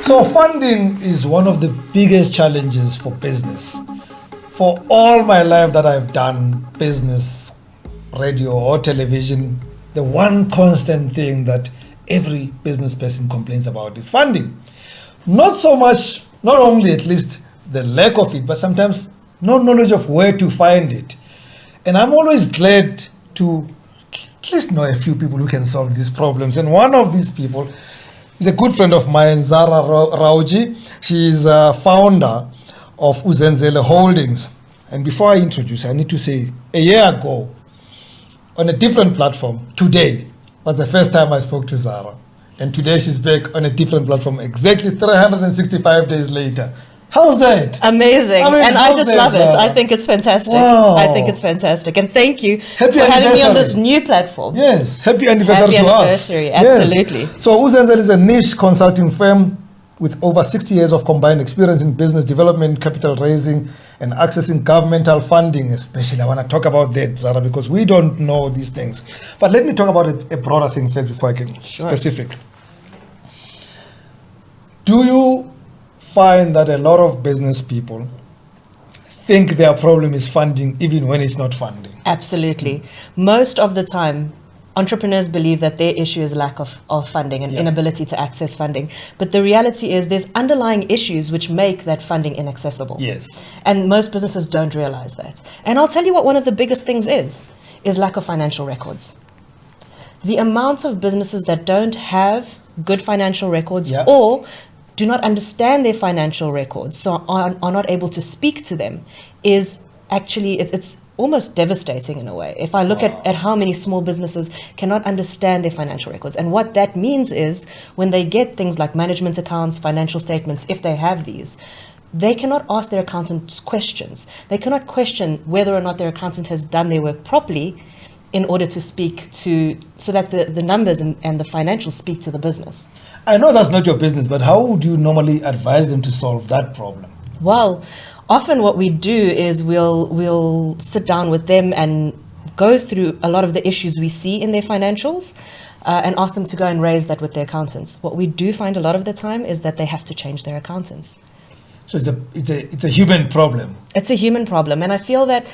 So funding is one of the biggest challenges for business. For all my life that I've done business, radio or television, the one constant thing that every business person complains about is funding. Not so much, not only at least the lack of it, but sometimes no knowledge of where to find it. And I'm always glad to at least know a few people who can solve these problems. And one of these people is a good friend of mine, Zahra Rawjee. She is a founder of Uzenzele Holdings. And before I introduce her, I need to say, a year ago, on a different platform, today was the first time I spoke to Zahra. And today she's back on a different platform, exactly 365 days later. How's that? Amazing. And I just love it. I think it's fantastic. Wow. I think it's fantastic. And thank you Happy for having me on anniversary. this new platform. Yes, happy anniversary Happy to us. anniversary, absolutely. Yes. So Uzenzele is a niche consulting firm with over 60 years of combined experience in business development, capital raising, and accessing governmental funding, especially. I want to talk about that, Zahra, because we don't know these things. But let me talk about a broader thing first before I get specific. Do you find that a lot of business people think their problem is funding even when it's not funding? Absolutely. Most of the time, entrepreneurs believe that their issue is lack of funding and inability to access funding. But the reality is there's underlying issues which make that funding inaccessible. Yes. And most businesses don't realize that. And I'll tell you what one of the biggest things is lack of financial records. The amount of businesses that don't have good financial records or do not understand their financial records, so are not able to speak to them, is actually, it's almost devastating in a way. If I look at how many small businesses cannot understand their financial records. And what that means is when they get things like management accounts, financial statements, if they have these, they cannot ask their accountant questions. They cannot question whether or not their accountant has done their work properly in order to speak to, so that the numbers and the financials speak to the business. I know that's not your business, but how would you normally advise them to solve that problem? Well, often what we do is we'll sit down with them and go through a lot of the issues we see in their financials and ask them to go and raise that with their accountants. What we do find a lot of the time is that they have to change their accountants. So it's a human problem. It's a human problem, and I feel that,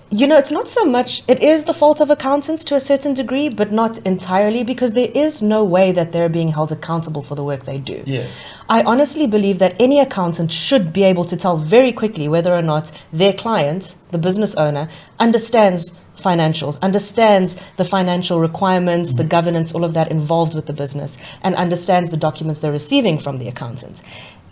you know, it's not so much, it is the fault of accountants to a certain degree, but not entirely, because there is no way that they're being held accountable for the work they do. Yes. I honestly believe that any accountant should be able to tell very quickly whether or not their client, the business owner, understands financials, understands the financial requirements, the governance, all of that involved with the business, and understands the documents they're receiving from the accountant.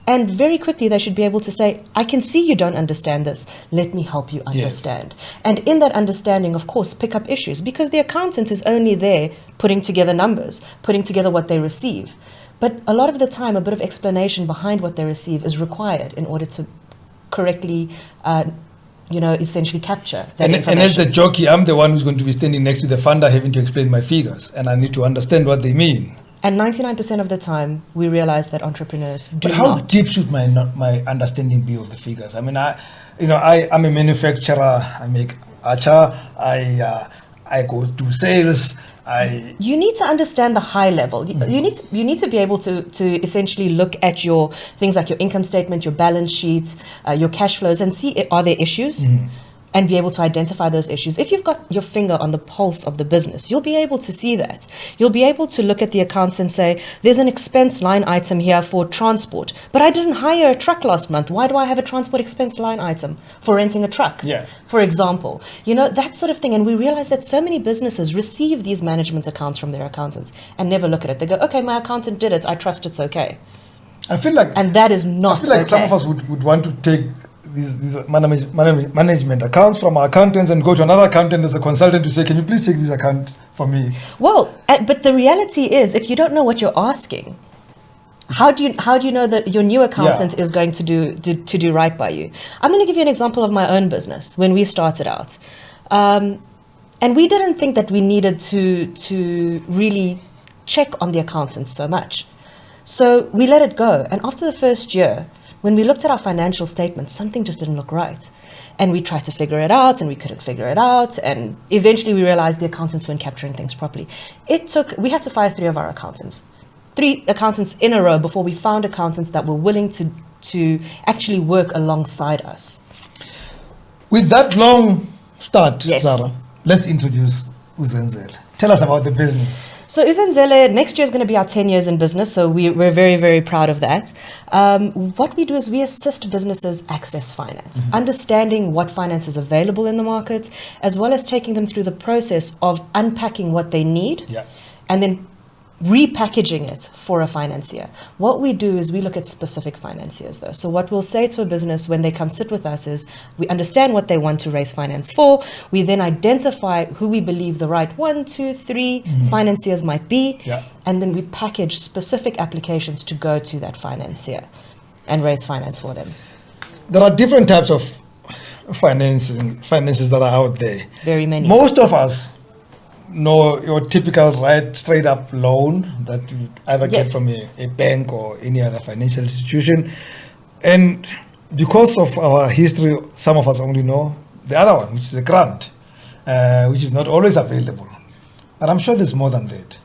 And very quickly, they should be able to say, I can see you don't understand this. Let me help you understand. Yes. And in that understanding, of course, pick up issues, because the accountant is only there putting together numbers, putting together what they receive. But a lot of the time, a bit of explanation behind what they receive is required in order to correctly, essentially capture that information. And as the jockey, I'm the one who's going to be standing next to the funder having to explain my figures, and I need to understand what they mean. And 99% of the time, we realize that entrepreneurs do not. But how deep should my understanding be of the figures? I mean, I'm a manufacturer. I make acha. I go do sales. You need to understand the high level. You need to be able to essentially look at your things like your income statement, your balance sheet, your cash flows, and see, are there issues? And be able to identify those issues. If you've got your finger on the pulse of the business, you'll be able to see that. You'll be able to look at the accounts and say, there's an expense line item here for transport, but I didn't hire a truck last month. Why do I have a transport expense line item for renting a truck? For example, that sort of thing. And we realize that so many businesses receive these management accounts from their accountants and never look at it. They go, okay, my accountant did it. I trust it's okay. I feel like, and that is not okay. I feel like some of us would want to take these management accounts from our accountants and go to another accountant as a consultant to say, can you please check this account for me? Well, but the reality is, if you don't know what you're asking, how do you know that your new accountant is going to do right by you? I'm going to give you an example of my own business when we started out. And we didn't think that we needed to really check on the accountants so much. So we let it go. And after the first year, when we looked at our financial statements, something just didn't look right. And we tried to figure it out, and we couldn't figure it out. And eventually we realized the accountants weren't capturing things properly. We had to fire 3 of our accountants. 3 accountants in a row before we found accountants that were willing to actually work alongside us. With that long start, Yes. Zahra, let's introduce Uzenzele. Tell us about the business. So Uzenzele, next year is going to be our 10 years in business, so we're very, very proud of that. What we do is we assist businesses access finance, understanding what finance is available in the market, as well as taking them through the process of unpacking what they need, and then repackaging it for a financier. What we do is we look at specific financiers though. So what we'll say to a business when they come sit with us is we understand what they want to raise finance for. We then identify who we believe the right 1, 2, 3 financiers might be. And then we package specific applications to go to that financier and raise finance for them. There are different types of finances that are out there. Very many. Most of us know your typical straight up loan that you either get from a bank or any other financial institution. And because of our history, some of us only know the other one, which is a grant, which is not always available. But I'm sure there's more than that.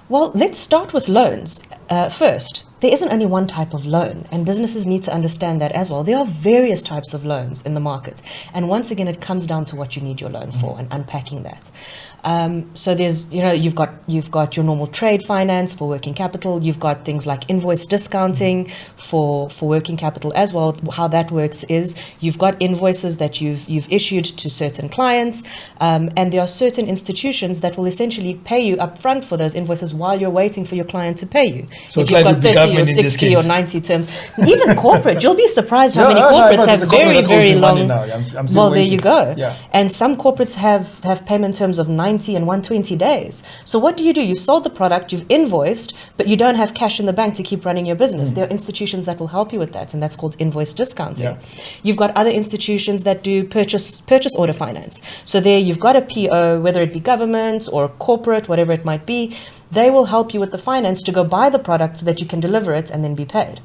Well, let's start with loans. First, there isn't only one type of loan, and businesses need to understand that as well. There are various types of loans in the market. And once again, it comes down to what you need your loan for and unpacking that. So there's, you've got your normal trade finance for working capital. You've got things like invoice discounting for working capital as well. How that works is you've got invoices that you've issued to certain clients, and there are certain institutions that will essentially pay you upfront for those invoices while you're waiting for your client to pay you. So if you've got 30 or 60 or 90 terms, even corporate, you'll be surprised how many corporates have very, very long. Well, there you go. And some corporates have payment terms of 90 and 120 days. So what do? You sold the product, you've invoiced, but you don't have cash in the bank to keep running your business. There are institutions that will help you with that, and that's called invoice discounting. You've got other institutions that do purchase order finance. So there you've got a PO, whether it be government or corporate, whatever it might be, they will help you with the finance to go buy the product so that you can deliver it and then be paid.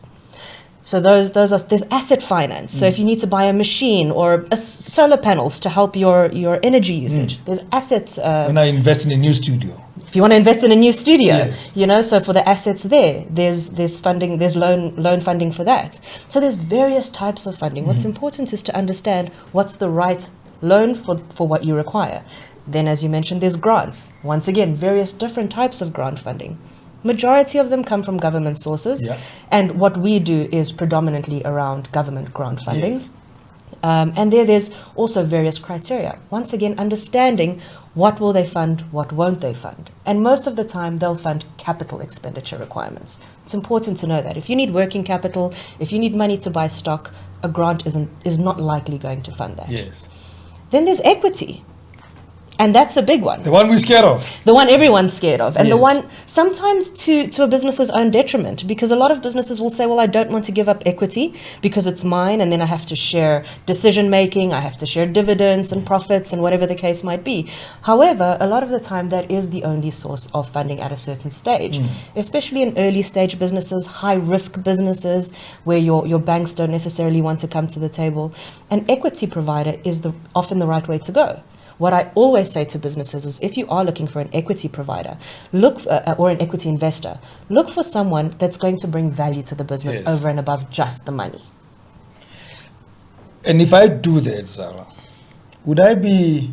So there's asset finance. So if you need to buy a machine or solar panels to help your energy usage, there's assets. When I invest in a new studio. If you want to invest in a new studio, so for the assets there's funding, there's loan funding for that. So there's various types of funding. What's important is to understand what's the right loan for what you require. Then, as you mentioned, there's grants. Once again, various different types of grant funding. Majority of them come from government sources, and what we do is predominantly around government grant funding. And there's also various criteria. Once again, understanding what will they fund, what won't they fund. And most of the time, they'll fund capital expenditure requirements. It's important to know that. If you need working capital, if you need money to buy stock, a grant is not likely going to fund that. Then there's equity. And that's a big one. The one we're scared of. The one everyone's scared of. And the one sometimes to a business's own detriment, because a lot of businesses will say, well, I don't want to give up equity because it's mine, and then I have to share decision making, I have to share dividends and profits and whatever the case might be. However, a lot of the time that is the only source of funding at a certain stage, especially in early stage businesses, high risk businesses where your banks don't necessarily want to come to the table. An equity provider is often the right way to go. What I always say to businesses is if you are looking for an equity provider, or an equity investor, look for someone that's going to bring value to the business over and above just the money. And if I do that, Zahra, would I be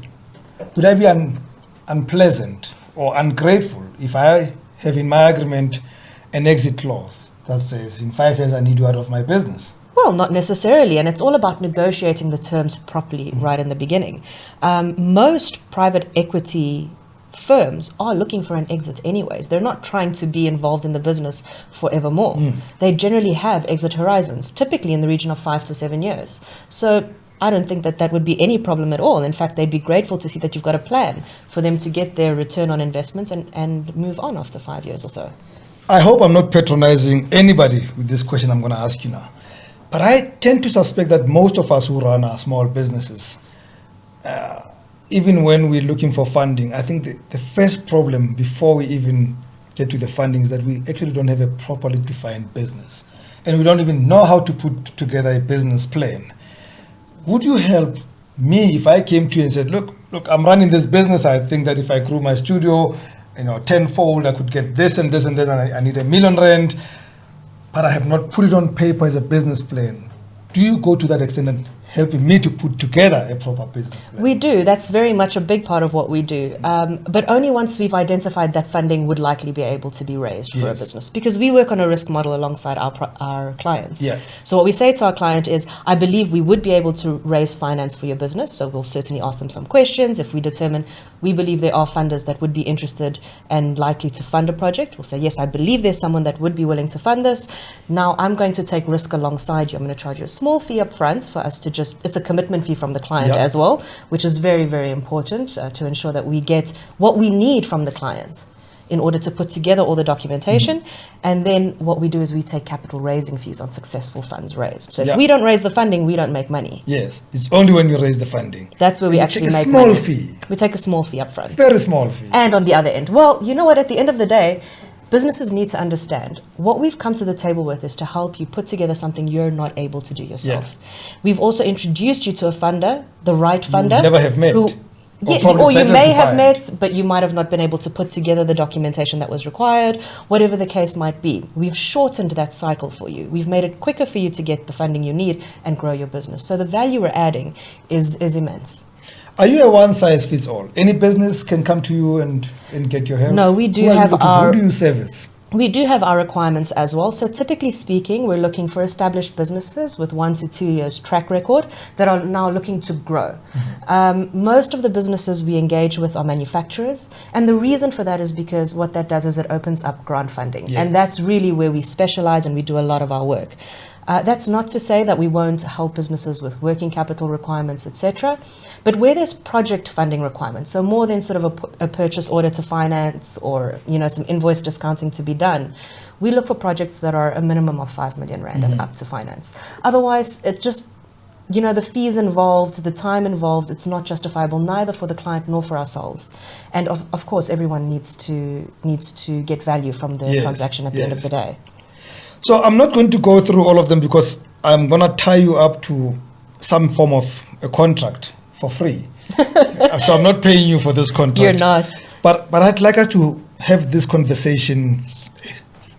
unpleasant or ungrateful if I have in my agreement an exit clause that says in 5 years I need you out of my business? Well, not necessarily, and it's all about negotiating the terms properly right in the beginning. Most private equity firms are looking for an exit anyways. They're not trying to be involved in the business forevermore. They generally have exit horizons, typically in the region of 5 to 7 years. So I don't think that would be any problem at all. In fact, they'd be grateful to see that you've got a plan for them to get their return on investments and move on after 5 years or so. I hope I'm not patronizing anybody with this question I'm going to ask you now. But I tend to suspect that most of us who run our small businesses, even when we're looking for funding, I think the first problem before we even get to the funding is that we actually don't have a properly defined business. And we don't even know how to put together a business plan. Would you help me if I came to you and said, look, I'm running this business. I think that if I grew my studio, tenfold. I could get this and this and that, and I need R1 million, but I have not put it on paper as a business plan. Do you go to that extent and helping me to put together a proper business plan? We do. That's very much a big part of what we do. But only once we've identified that funding would likely be able to be raised for a business, because we work on a risk model alongside our clients. Yeah. So what we say to our client is, I believe we would be able to raise finance for your business. So we'll certainly ask them some questions. If we determine we believe there are funders that would be interested and likely to fund a project, we'll say, yes, I believe there's someone that would be willing to fund this. Now I'm going to take risk alongside you. I'm going to charge you a small fee up front for us to it's a commitment fee from the client as well, which is very, very important to ensure that we get what we need from the client in order to put together all the documentation. And then what we do is we take capital raising fees on successful funds raised. So if we don't raise the funding, we don't make money. Yes, it's only when you raise the funding. That's where we actually make money. A small fee. We take a small fee up front. Very small fee. And on the other end, well, you know what, at the end of the day, businesses need to understand what we've come to the table with is to help you put together something you're not able to do yourself. We've also introduced you to a funder, the right funder. You never have met. Or you may have met, but you might have not been able to put together the documentation that was required, whatever the case might be. We've shortened that cycle for you. We've made it quicker for you to get the funding you need and grow your business. So the value we're adding is immense. Are you a one-size-fits-all? Any business can come to you and get your help? No, we do have Who do you service? We do have our requirements as well. So typically speaking, we're looking for established businesses with 1 to 2 years track record that are now looking to grow. Most of the businesses we engage with are manufacturers. And the reason for that is because what that does is it opens up grant funding. And that's really where we specialize and we do a lot of our work. That's not to say that we won't help businesses with working capital requirements, etc. But where there's project funding requirements, so more than sort of a purchase order to finance or some invoice discounting to be done, we look for projects that are a minimum of 5 million rand and up to finance. Otherwise, it's just the fees involved, the time involved, it's not justifiable neither for the client nor for ourselves. And of course, everyone needs to get value from the transaction at the end of the day. So I'm not going to go through all of them because I'm going to tie you up to some form of a contract for free. So I'm not paying you for this contract. You're not. But I'd like us to have this conversation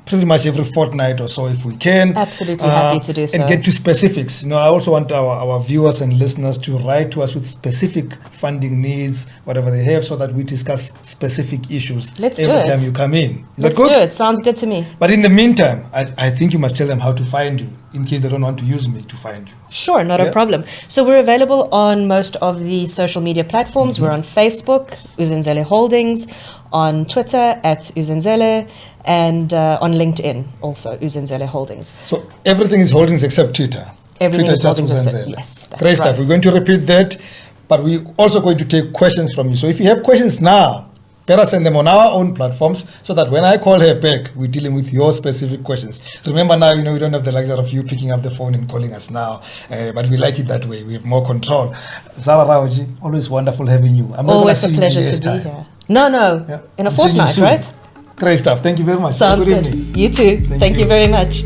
pretty much every fortnight or so if we can. Absolutely happy to do so. And get to specifics. I also want our viewers and listeners to write to us with specific funding needs, whatever they have, so that we discuss specific issues every time you come in. Is that good? Let's do it. Sounds good to me. But in the meantime, I think you must tell them how to find you in case they don't want to use me to find you. Sure, not a problem. So we're available on most of the social media platforms. We're on Facebook, Uzenzele Holdings, on Twitter at Uzenzele, and on LinkedIn also, Uzenzele Holdings. So everything is Holdings except Twitter. Everything Twitter is Holdings except, yes, that's Great stuff. We're going to repeat that, but we're also going to take questions from you. So if you have questions now, better send them on our own platforms so that when I call her back, we're dealing with your specific questions. Remember now, we don't have the luxury of you picking up the phone and calling us now, but we like it that way. We have more control. Zahra Rawjee, always wonderful having you. I'm always a pleasure to be here. No, in a fortnight, right? Great stuff. Thank you very much. Sounds good. You too. Thank you very much.